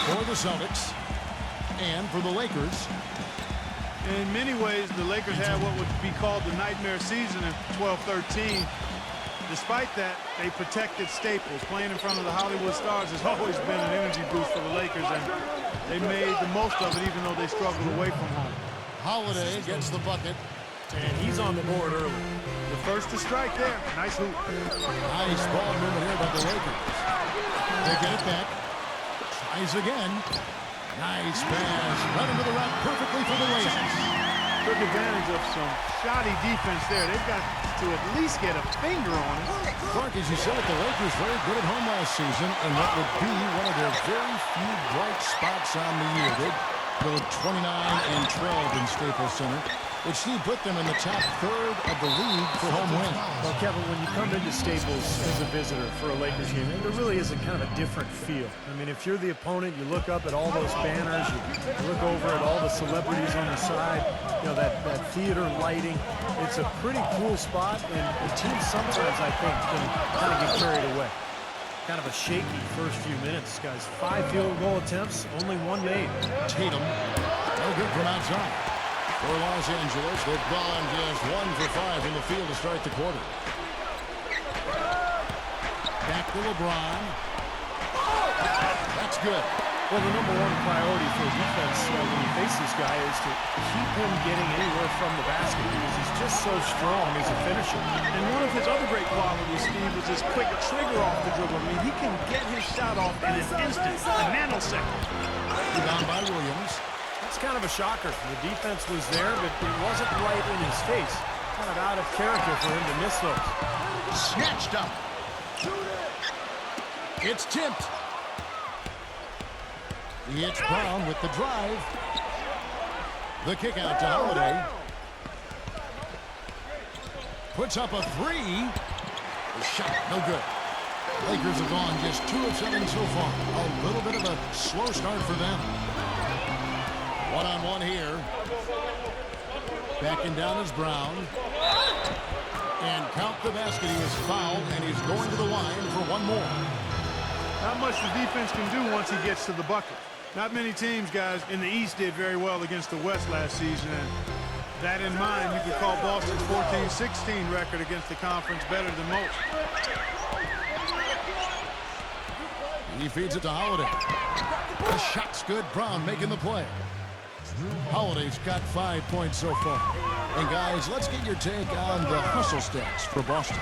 for the Celtics and for the Lakers. In many ways, the Lakers had what would be called the nightmare season in 12-13. Despite that, they protected staples. Playing in front of the Hollywood Stars has always been an energy boost for the Lakers, and they made the most of it even though they struggled away from home. Holiday gets the bucket. And he's on the board early. The first to strike there. Nice hoop. Nice ball movement here by the Lakers. They get it back. Tries again. Nice pass. Right into the rack perfectly for the Lakers. Took advantage of some shoddy defense there. They've got to at least get a finger on it. Clark, as you said, the Lakers very good at home last season in what would be one of their very few bright spots on the year. They go 29-12 in Staples Center, which Steve put them in the top third of the league for home wins. Well, Kevin, when you come into Staples as a visitor for a Lakers game, there really is a kind of a different feel. I mean, if you're the opponent, you look up at all those banners, you look over at all the celebrities on the side, you know, that theater lighting. It's a pretty cool spot, and the team sometimes, I think, can kind of get carried away. Kind of a shaky first few minutes, guys. 5 field goal attempts, only 1 made. Tatum, no good from outside. For Los Angeles, they've gone just 1 for 5 in the field to start the quarter. Back to LeBron. That's good. Well, the number one priority for defense when you face this guy is to keep him getting anywhere from the basket because he's just so strong as a finisher. And one of his other great qualities, Steve, is his quick trigger off the dribble. I mean, he can get his shot off in an instant, a nanosecond. Rebound by Williams. That's kind of a shocker. The defense was there, but it wasn't right in his face. Kind of out of character for him to miss those. Snatched up. It's tipped. It's Brown with the drive. The kick out to Holiday. Puts up a 3. The shot, no good. Lakers have gone just 2 of 7 so far. A little bit of a slow start for them. One-on-one here. Backing down is Brown. And count the basket. He is fouled, and he's going to the line for 1 more. Not much the defense can do once he gets to the bucket. Not many teams, guys, in the East did very well against the West last season. And that in mind, you could call Boston's 14-16 record against the conference better than most. He feeds it to Holiday. The shot's good. Brown making the play. Holiday's got 5 points so far. And guys, let's get your take on the hustle stats for Boston.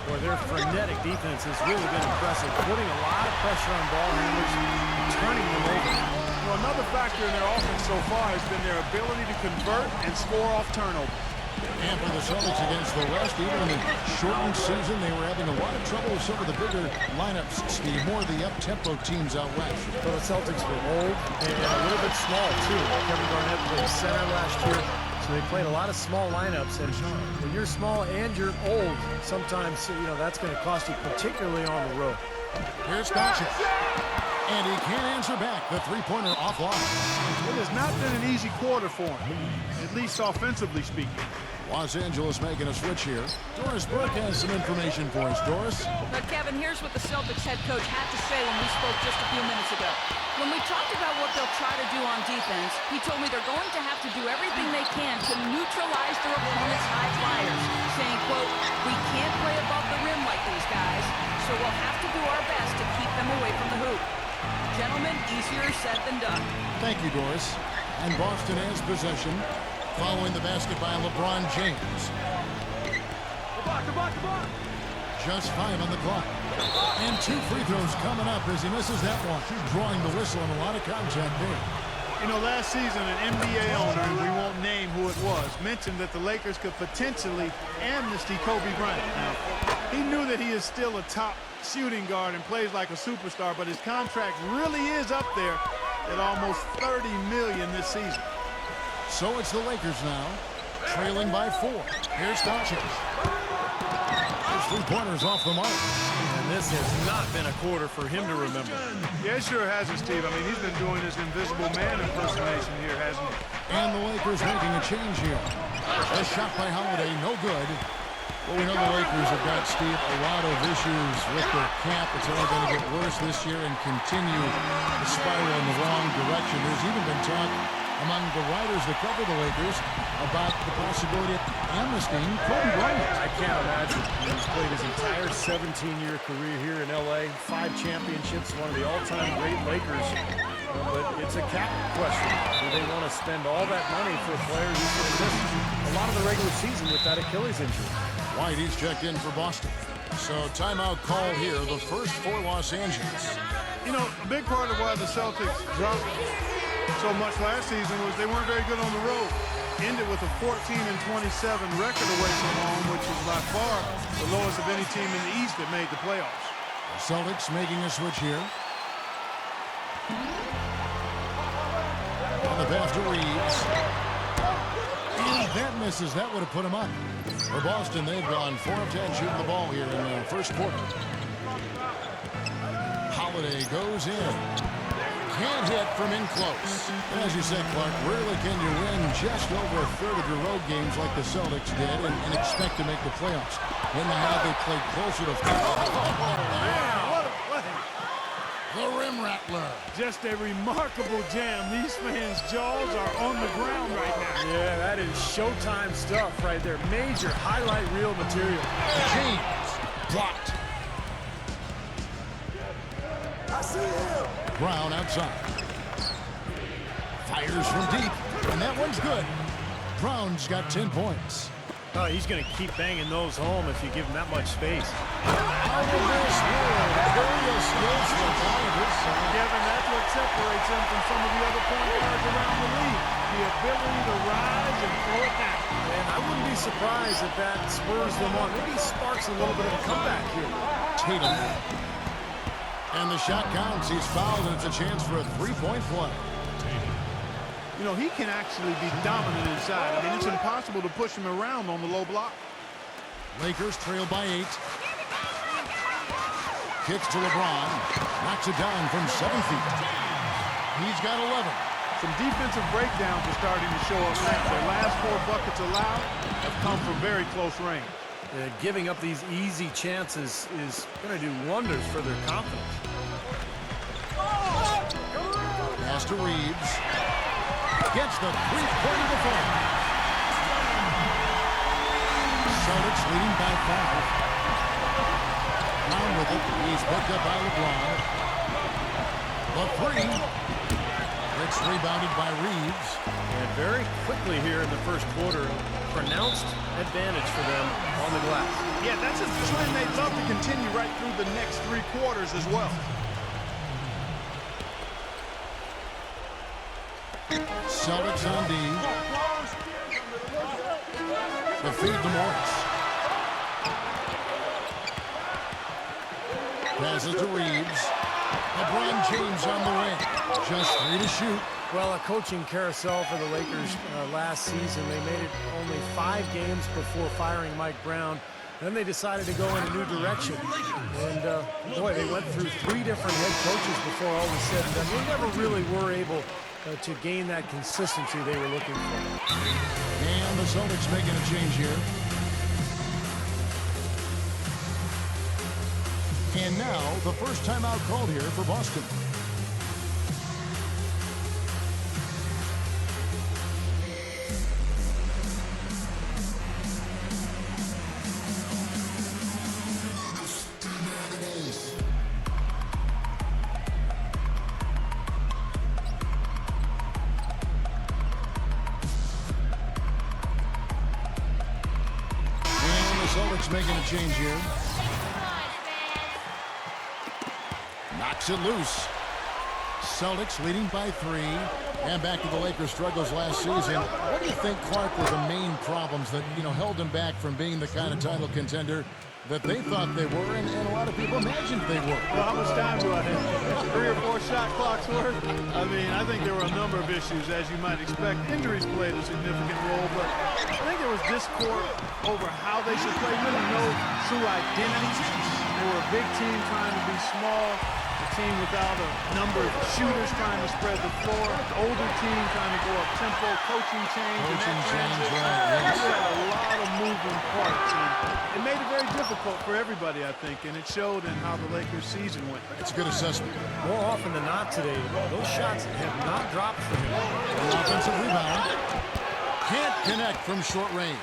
Boy, their frenetic defense has really been impressive, putting a lot of pressure on ball handlers, turning them over. Well, another factor in their offense so far has been their ability to convert and score off turnover. And for the Celtics against the West, even in the shortened season, they were having a lot of trouble with some of the bigger lineups, Steve. More of the up-tempo teams out west. Well, the Celtics were old and a little bit small, too. Kevin Garnett played center last year, so they played a lot of small lineups. And when you're small and you're old, sometimes, you know, that's going to cost you, particularly on the road. Here's Doncic. And he can't answer back. The three-pointer offline. It has not been an easy quarter for him, at least offensively speaking. Los Angeles making a switch here. Doris Burke has some information for us. Doris? But Kevin, here's what the Celtics head coach had to say when we spoke just a few minutes ago. When we talked about what they'll try to do on defense, he told me they're going to have to do everything they can to neutralize their opponent's high flyers, saying, quote, "We can't play above the rim like these guys, so we'll have to do our best to keep them away from the hoop." Gentlemen, easier said than done. Thank you, Doris. And Boston has possession following the basket by LeBron James. Just 5 on the clock. And 2 free throws coming up as he misses that one. Drawing the whistle and a lot of contact there. You know, last season, an NBA owner, and we won't name who it was, mentioned that the Lakers could potentially amnesty Kobe Bryant. Now, he knew that he is still a top shooting guard and plays like a superstar, but his contract really is up there at almost $30 million this season. So it's the Lakers now, trailing by 4. Here's Doncic. His three-pointers off the mark. And this has not been a quarter for him to remember. Yeah, it sure hasn't, Steve. I mean, he's been doing his invisible man impersonation here, hasn't he? And the Lakers making a change here. A shot by Holiday, no good. Well, we know the Lakers have got, Steve, a lot of issues with their cap. It's only going to get worse this year and continue to spiral in the wrong direction. There's even been talk among the writers that cover the Lakers about the possibility of amnestying Kobe Bryant. I can't imagine. He's played his entire 17-year career here in L.A., 5 championships, one of the all-time great Lakers. But it's a cap question. Do they want to spend all that money for a player who's going to miss a lot of the regular season with that Achilles injury? White, he's checked in for Boston. So timeout call here, the first for Los Angeles. You know, a big part of why the Celtics dropped so much last season was they weren't very good on the road. Ended with a 14-27 record away from home, which is by far the lowest of any team in the East that made the playoffs. Celtics making a switch here. On the pass to Reeves. And that misses. That would have put him up. For Boston, they've gone 4 of 10 shooting the ball here in the first quarter. Holiday goes in. Can't hit from in close. And as you said, Clark, rarely can you win just over a third of your road games like the Celtics did and expect to make the playoffs. In the half, they played closer to 4. What a play. The rim rattler. Just a remarkable jam. These fans' jaws are on the ground right now. Yeah, that is Showtime stuff right there. Major highlight reel material. James blocked. I see him. Brown outside. Fires from deep, and that one's good. Brown's got 10 points. Oh, he's going to keep banging those home if you give him that much space. Out of this world, aerial skills from Columbus. Kevin, that's what separates him from some of the other point guards around the league. The ability to rise and throw it down. And I wouldn't be surprised if that spurs them on. Maybe sparks a little bit of a comeback here. Tatum. And the shot counts. He's fouled, and it's a chance for a three-point play. You know, he can actually be dominant inside. I mean, it's impossible to push him around on the low block. Lakers trail by 8. Kicks to LeBron. Knocks it down from 7 feet. He's got 11. Some defensive breakdowns are starting to show up now. Their last 4 buckets allowed have come from very close range. Giving up these easy chances is going to do wonders for their confidence. Pass to Reeves. Gets the three-pointer to fall. Celtics leading by 5. Brown with it. He's picked up by LeBron. The three. It's rebounded by Reeves. And very quickly here in the first quarter, pronounced advantage for them on the glass. Yeah, that's a trend they'd love to continue right through the next 3 quarters as well. Celtics on D. The feed to Morris. Passes to Reeves. LeBron James on the wing. Just 3 to shoot. Well, a coaching carousel for the Lakers last season. They made it only 5 games before firing Mike Brown. Then they decided to go in a new direction. And, boy, they went through 3 different head coaches before all was said and done. They never really were able to gain that consistency they were looking for. And the Celtics making a change here. And now, the first timeout called here for Boston. Celtics making a change here. Knocks it loose. Celtics leading by 3. And back to the Lakers' struggles last season. What do you think, Clark, were the main problems that, held them back from being the kind of title contender that they thought they were and a lot of people imagined they were? Well, how much time do I have? 3 or 4 shot clocks worth? I mean, I think there were a number of issues, as you might expect. Injuries played a significant role, but I think there was discord over how they should play. Really no true identity. They were a big team trying to be small. The team without a number of shooters trying to spread the floor, older team trying to go up tempo, coaching change. Coaching change, Right, yes. you had a lot of moving parts. And it made it very difficult for everybody, I think, and it showed in how the Lakers' season went. It's a good assessment. More often than not today, those shots have not dropped for him. An offensive rebound. Can't connect from short range.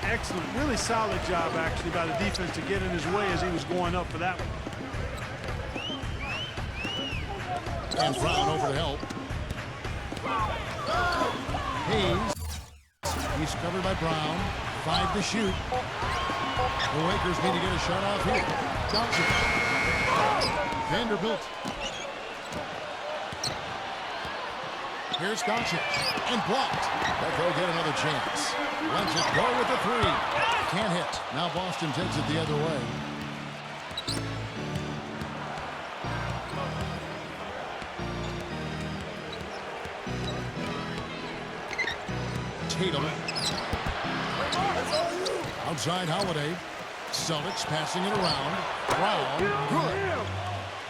Excellent, really solid job, actually, by the defense to get in his way as he was going up for that one. And Brown over to help. Hayes. He's covered by Brown. 5 to shoot. The Lakers need to get a shot off here. Johnson. Vanderbilt. Here's Doncic. And blocked. But they'll get another chance. Lets it go with the 3. Can't hit. Now Boston takes it the other way. Tatum. Outside Holiday. Celtics passing it around. Brown. Good.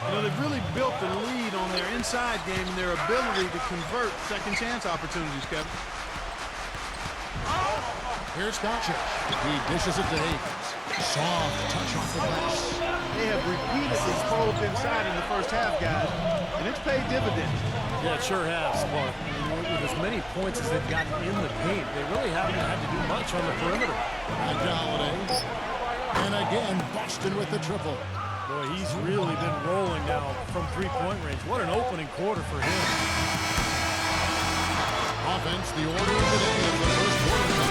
You know, they've really built the lead on their inside game and their ability to convert second chance opportunities, Kevin. Here's Doncic. He dishes it to Hayes. Soft touch off the glass. They have repeatedly probed inside in the first half, guys, and it's paid dividends. Yeah, it sure has, Clark. With as many points as they've gotten in the paint, they really haven't had to do much on the perimeter. Back to Holiday. And again, Boston with the triple. Boy, he's really been rolling now from three-point range. What an opening quarter for him. Offense, the order of the day of the first quarter.